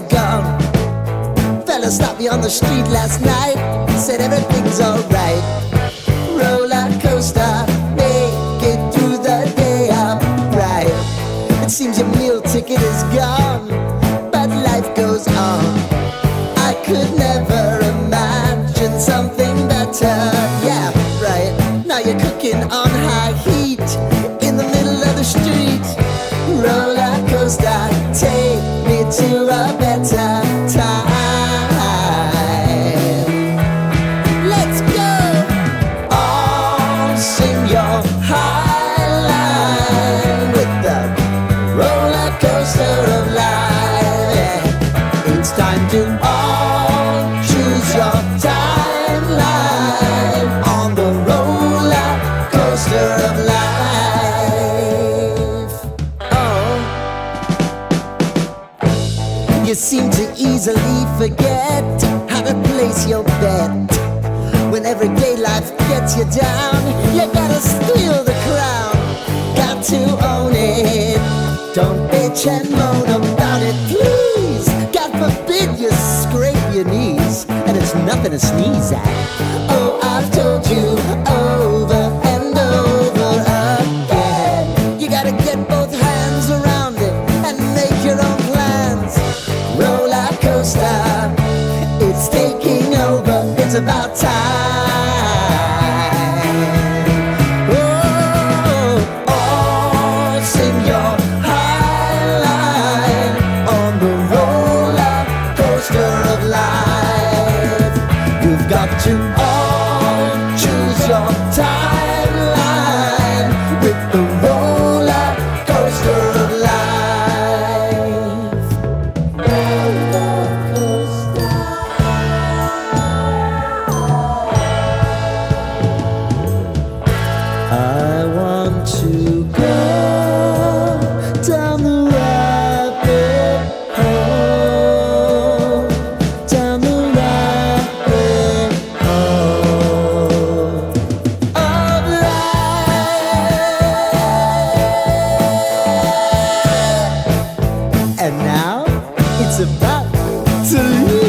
gone. Fella stopped me on the street last night, said everything's alright. Roller coaster, make it through the day upright. It seems your meal ticket is gone, but life goes on. I could never imagine something better. Yeah, right. Now you're cooking on high heat in the middle of the street. Roller coaster, take me to a better time. Let's go! All sing your high line with the roller coaster of life. Yeah. It's time to all choose your timeline on the roller coaster of life. Oh, you seem to easily forget how to place your bet. When everyday life gets you down, you gotta steal the crown. Got to own it. Don't bitch and moan about it, please. God forbid you scrape your knees, and it's nothing to sneeze at. Oh, I've told you over and over again, you gotta get both hands around it and make your own plans. Roller coaster, it's taking over, it's about time. Oh, all sing your high line on the roller coaster of life. You've got to all choose your timeline with the roller coaster of life. Roller coaster. I want to go down the rabbit hole, down the rabbit hole of life. And now it's about to leave.